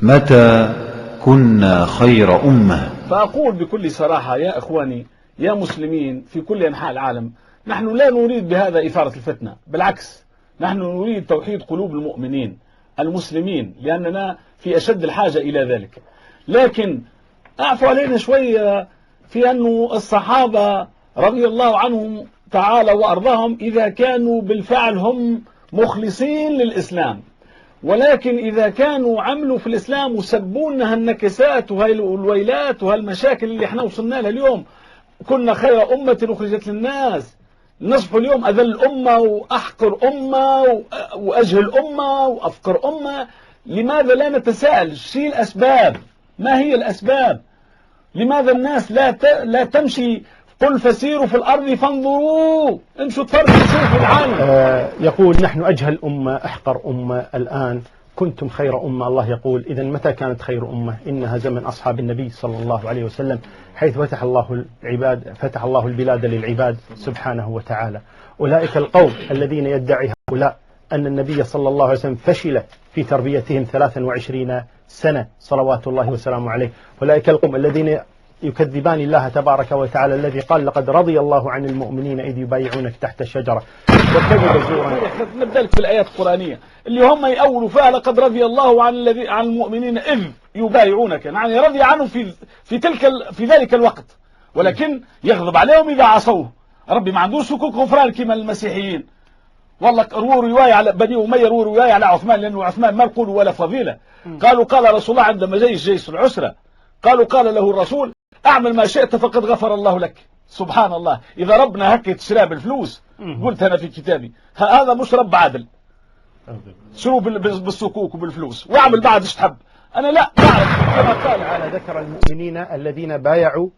متى كنا خير أمة؟ فأقول بكل صراحة يا إخواني يا مسلمين في كل أنحاء العالم، نحن لا نريد بهذا إثارة الفتنة، بالعكس نحن نريد توحيد قلوب المؤمنين المسلمين، لأننا في أشد الحاجة إلى ذلك. لكن أعفو علينا شوية في أن الصحابة رضي الله عنهم تعالى وأرضاهم إذا كانوا بالفعل هم مخلصين للإسلام، ولكن إذا كانوا عملوا في الإسلام وسبونها النكسات وهي الويلات وهالمشاكل اللي احنا وصلنا لها اليوم، كنا خير أمة أخرجت للناس، نصف اليوم أذل أمة وأحقر أمة وأجهل أمة وأفقر أمة. لماذا لا نتساءل شيء الأسباب؟ ما هي الأسباب؟ لماذا الناس لا تمشي؟ قل فسيروا في الأرض فانظروا، امشوا تفرجوا شوفوا العالم. يقول نحن أجهل أمة أحقر أمة، الآن كنتم خير أمة. الله يقول إذا متى كانت خير أمة؟ إنها زمن أصحاب النبي صلى الله عليه وسلم، حيث فتح الله البلاد للعباد سبحانه وتعالى. أولئك القوم الذين يدعي هؤلاء أن النبي صلى الله عليه وسلم فشل في تربيتهم 23 سنة صلوات الله وسلامه عليه. أولئك القوم الذين يكذبان الله تبارك وتعالى الذي قال لقد رضي الله عن المؤمنين إذ يبايعونك تحت الشجرة وكذب زورا. نبدأ في الآيات القرآنية اللي هم يأولوا فيها لقد رضي الله عن المؤمنين إذ يبايعونك، يعني رضي عنهم في ذلك الوقت، ولكن يغضب عليهم إذا عصوه. ربي ما عندوش حقوق غفران كما المسيحيين. والله رووا رواية على بني أمية، رووا رواية على عثمان، لأنه عثمان ما نقول ولا فضيلة. قالوا قال رسول الله عندما جيش العسرة، قال له الرسول اعمل ما شئت فقد غفر الله لك. سبحان الله، إذا ربنا هكت شراء بالفلوس، قلت أنا في كتابي هذا مش رب عادل، شروا بالصكوك وبالفلوس واعمل بعد ايش تحب. أنا لا أعرف كما قال تعالى ذكر المؤمنين الذين بايعوا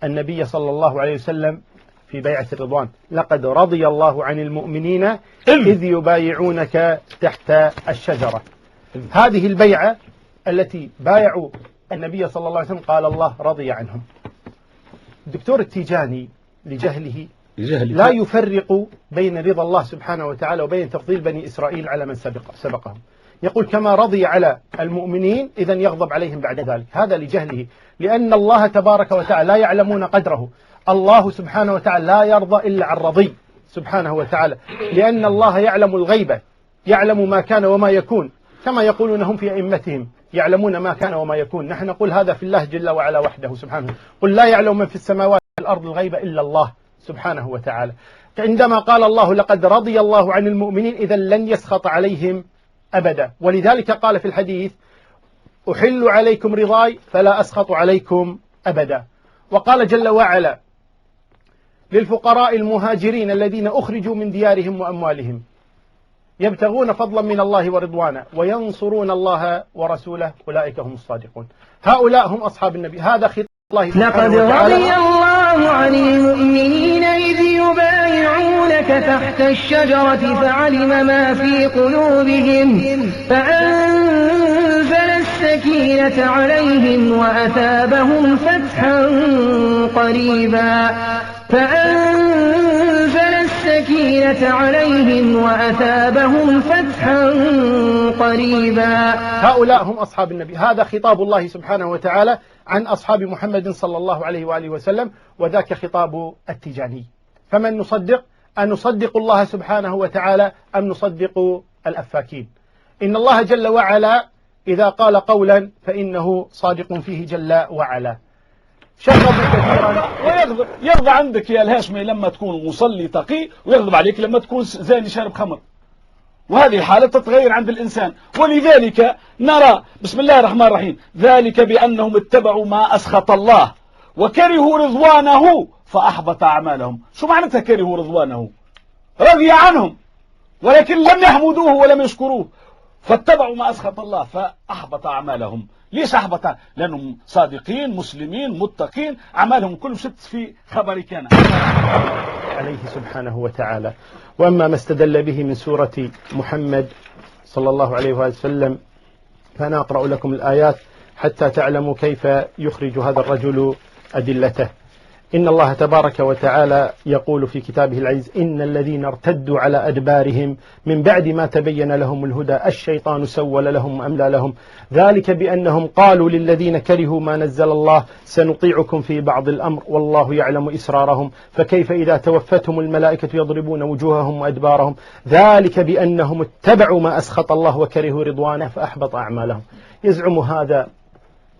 النبي صلى الله عليه وسلم في بيعة الرضوان، لقد رضي الله عن المؤمنين إذ يبايعونك تحت الشجرة. هذه البيعة التي بايعوا النبي صلى الله عليه وسلم قال الله رضي عنهم. الدكتور التيجاني لجهله لا يفرق بين رضا الله سبحانه وتعالى وبين تفضيل بني إسرائيل على من سبقهم. يقول كما رضي على المؤمنين إذن يغضب عليهم بعد ذلك. هذا لجهله، لأن الله تبارك وتعالى لا يعلمون قدره. الله سبحانه وتعالى لا يرضى إلا عن رضي سبحانه وتعالى، لأن الله يعلم الغيبة، يعلم ما كان وما يكون، كما يقولون هم في أئمتهم يعلمون ما كان وما يكون. نحن نقول هذا في الله جل وعلا وحده سبحانه. قل لا يعلم من في السماوات والأرض الغيب إلا الله سبحانه وتعالى. عندما قال الله لقد رضي الله عن المؤمنين إذا لن يسخط عليهم أبدا، ولذلك قال في الحديث أحل عليكم رضاي فلا أسخط عليكم أبدا. وقال جل وعلا للفقراء المهاجرين الذين أخرجوا من ديارهم وأموالهم يبتغون فضلا من الله ورضوانا وينصرون الله ورسوله أولئك هم الصادقون. هؤلاء هم أصحاب النبي. هذا خطاب الله لقد رضي الله عن المؤمنين إذ يبايعونك تحت الشجرة فعلم ما في قلوبهم فأنزل السكينة عليهم وأثابهم فتحا قريبا. السكينة عليهم وأثابهم فتحا قريبا. هؤلاء هم أصحاب النبي. هذا خطاب الله سبحانه وتعالى عن أصحاب محمد صلى الله عليه وآله وسلم، وذاك خطاب التيجاني. فمن نصدق؟ أن نصدق الله سبحانه وتعالى أم نصدق الأفاكين؟ إن الله جل وعلا إذا قال قولا فإنه صادق فيه جل وعلا. يرضى عندك يا الهاشمي لما تكون مصلي تقي، ويغضب عليك لما تكون زاني شارب خمر، وهذه الحالة تتغير عند الإنسان. ولذلك نرى بسم الله الرحمن الرحيم ذلك بأنهم اتبعوا ما أسخط الله وكرهوا رضوانه فأحبط أعمالهم. شو معناتها كرهوا رضوانه؟ رضي عنهم ولكن لم يحمدوه ولم يشكروه، فاتبعوا ما أسخط الله فأحبط أعمالهم. ليش أحبط؟ لأنهم صادقين مسلمين متقين، أعمالهم كلهم شت في خبر كان عليه سبحانه وتعالى. وأما ما استدل به من سورة محمد صلى الله عليه وسلم فأنا أقرأ لكم الآيات حتى تعلموا كيف يخرج هذا الرجل أدلته. إن الله تبارك وتعالى يقول في كتابه العزيز: إن الذين ارتدوا على أدبارهم من بعد ما تبين لهم الهدى الشيطان سول لهم أملى لهم، ذلك بأنهم قالوا للذين كرهوا ما نزل الله سنطيعكم في بعض الأمر والله يعلم إسرارهم، فكيف إذا توفتهم الملائكة يضربون وجوههم وأدبارهم، ذلك بأنهم اتبعوا ما أسخط الله وكرهوا رضوانه فأحبط أعمالهم. يزعم هذا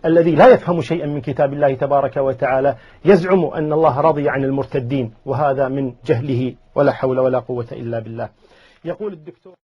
الذي لا يفهم شيئا من كتاب الله تبارك وتعالى، يزعم أن الله رضي عن المرتدين، وهذا من جهله ولا حول ولا قوة إلا بالله. يقول الدكتور